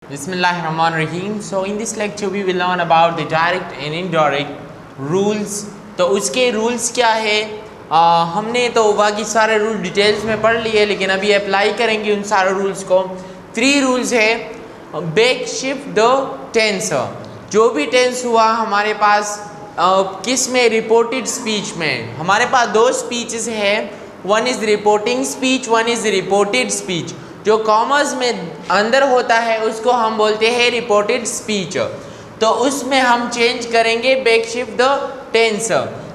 Bismillahirrahmanirrahim. So in this lecture we will learn about the direct and indirect rules. तो उसके rules क्या है, हमने तो बाकी सारे रूल डिटेल्स में पढ़ लिए, लेकिन अभी अप्लाई करेंगे उन सारे रूल्स को। 3 रूल्स है। बैक शिफ्ट द टेंस, जो भी टेंस हुआ हमारे पास किस में, रिपोर्टेड स्पीच में। हमारे पास 2 स्पीचेस है, one is reporting speech, one is reported speech. जो कॉमर्स में अंदर होता है उसको हम बोलते हैं रिपोर्टेड स्पीच। तो उसमें हम चेंज करेंगे back shift the tense.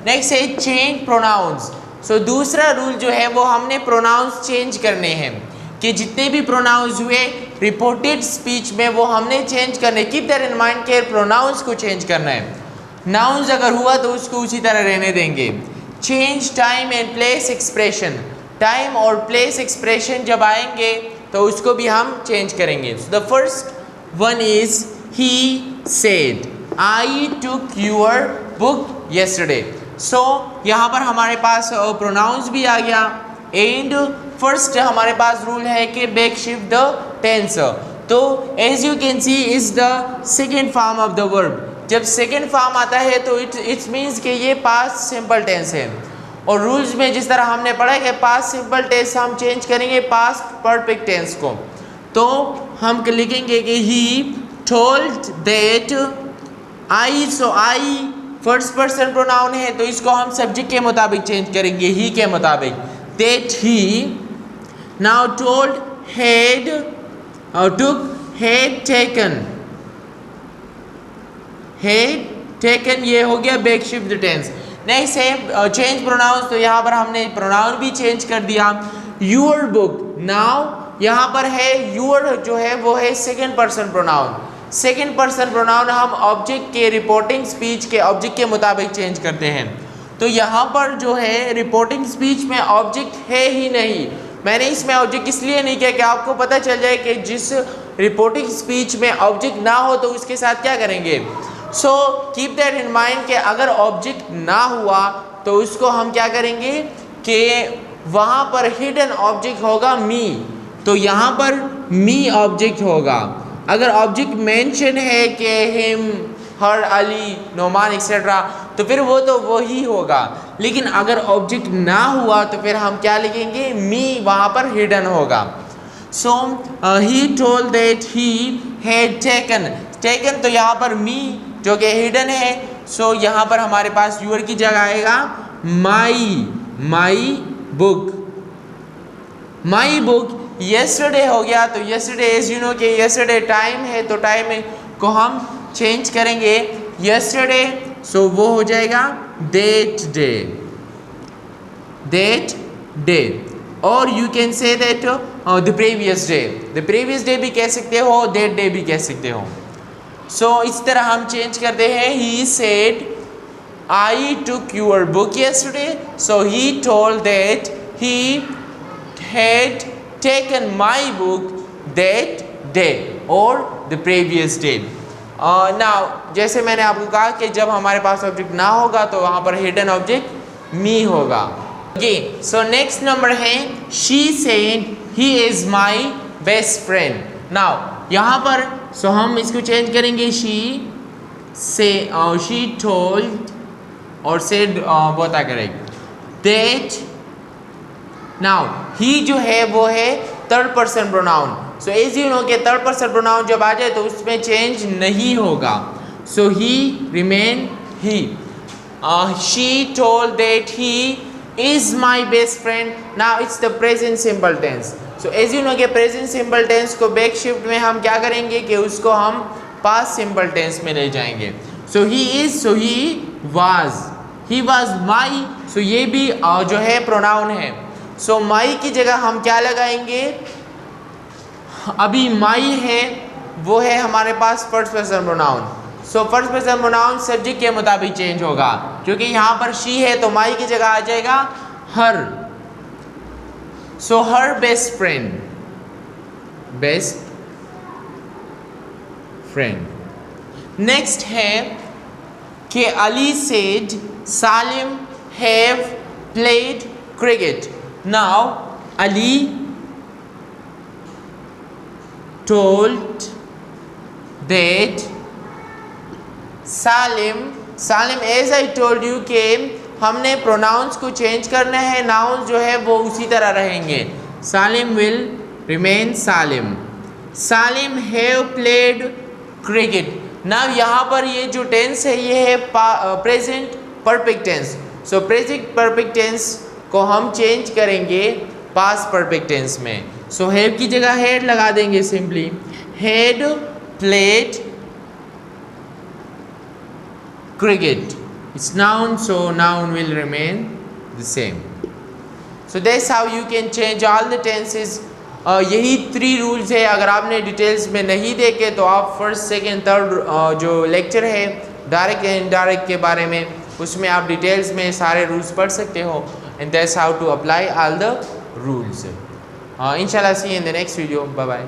Next है चेंज प्रोनाउंस। सो दूसरा रूल जो है वो हमने प्रोनाउंस चेंज करने हैं, कि जितने भी प्रोनाउंस हुए रिपोर्टेड स्पीच में वो हमने चेंज करने। कीप दैट इन माइंड के प्रोनाउंस को चेंज करना है। नाउन्स अगर हुआ तो उसको उसी तरह रहने देंगे। Change time and place expression, time और प्लेस एक्सप्रेशन जब आएंगे तो उसको भी हम चेंज करेंगे। So the first one is he said I took your book yesterday. So यहाँ पर हमारे पास प्रोनाउंस भी आ गया एंड फर्स्ट हमारे पास रूल है कि बैक शिफ्ट द टेंस। तो as you can see is the second form of the verb. जब सेकेंड फॉर्म आता है तो इट्स मीन्स कि ये पास्ट सिंपल टेंस है। और रूल्स में जिस तरह हमने पढ़ा है कि पास्ट सिंपल टेंस हम चेंज करेंगे पास्ट परफेक्ट टेंस को। तो हम लिखेंगे कि ही told that I, so I first person pronoun है तो इसको हम सब्जेक्ट के मुताबिक चेंज करेंगे, ही के मुताबिक। That he now told had took had taken, ये हो गया back shift the tense. Next है चेंज प्रोनाउंस। तो यहाँ पर हमने प्रोनाउन भी चेंज कर दिया। यूर बुक, नाउ यहाँ पर है यूर जो है वो है second person pronoun. Second person pronoun हम ऑब्जेक्ट के रिपोर्टिंग स्पीच के ऑब्जेक्ट के मुताबिक चेंज करते हैं। तो यहाँ पर जो है रिपोर्टिंग स्पीच में ऑब्जेक्ट है ही नहीं। मैंने इसमें ऑब्जेक्ट इसलिए नहीं किया कि आपको पता चल जाए कि जिस रिपोर्टिंग स्पीच में ऑब्जेक्ट ना हो तो उसके साथ क्या करेंगे। So keep that in mind कि अगर ऑब्जेक्ट ना हुआ तो उसको हम क्या करेंगे कि वहाँ पर हिडन ऑब्जेक्ट होगा मी। तो यहाँ पर मी ऑब्जेक्ट होगा। अगर ऑब्जेक्ट मेंशन है कि हिम, हर, अली, नोमान एक्सेट्रा, तो फिर वो तो वही होगा। लेकिन अगर ऑब्जेक्ट ना हुआ तो फिर हम क्या लिखेंगे, मी वहाँ पर हिडन होगा। So he told that he had taken, तो यहाँ पर मी जो कि हिडन है, सो यहाँ पर हमारे पास यूर की जगह आएगा माई बुक। येस्टरडे हो गया, तो येस्टरडे एज यू नो कि येस्टरडे टाइम है तो टाइम को हम चेंज करेंगे येस्टरडे, सो वो हो जाएगा दैट डे। और you can say that the previous day भी कह सकते हो, दैट डे भी कह सकते हो। सो इस तरह हम चेंज करते हैं। ही said I took your book yesterday, so he told that he had taken my book that day और द प्रीवियस डे। नाउ जैसे मैंने आपको कहा कि जब हमारे पास ऑब्जेक्ट ना होगा तो वहाँ पर हिडन ऑब्जेक्ट मी होगा। ओके, सो नेक्स्ट नंबर है she said he is my best friend. Now यहाँ पर सो हम इसको चेंज करेंगे शी टोल्ड और सेड बहुत करेक्ट दैट। नाउ ही जो है वो है third person pronoun. So as you know कि थर्ड पर्सन प्रोनाउन जब आ जाए तो उसमें चेंज नहीं होगा। So he remain he. She told that he is my best friend. Now it's the present simple tense. So as you know कि present simple tense को बैक शिफ्ट में हम क्या करेंगे कि उसको हम पास्ट सिंपल टेंस में ले जाएंगे। सो he is, so he was my, सो ये भी जो है प्रोनाउन है। सो माई की जगह हम क्या लगाएंगे, अभी माई है वो है हमारे पास first person pronoun. So first person pronoun subject के मुताबिक चेंज होगा, क्योंकि यहाँ पर शी है तो माई की जगह आ जाएगा her. So her best friend. Next है कि Ali said Salim have played cricket. Now Ali told that Salim as I told you के हमने प्रोनाउंस को चेंज करना है, नाउन जो है वो उसी तरह रहेंगे। Salim will remain Salim. Salim have played cricket. Now यहाँ पर ये जो टेंस है ये है present perfect tense. So present perfect tense को हम चेंज करेंगे पास्ट परफेक्ट टेंस में। सो हैव की जगह हैड लगा देंगे simply. Had played cricket. It's noun, so noun will remain the same. So that's how you can change all the tenses. यही 3 rules है। अगर आपने डिटेल्स में नहीं देखे तो आप फर्स्ट सेकेंड थर्ड जो लेक्चर है डायरेक्ट एंड इनडायरेक्ट के बारे में, उसमें आप डिटेल्स में सारे रूल्स पढ़ सकते हो। And that's how to apply all the rules. इंशाल्लाह see in the next video. Bye bye.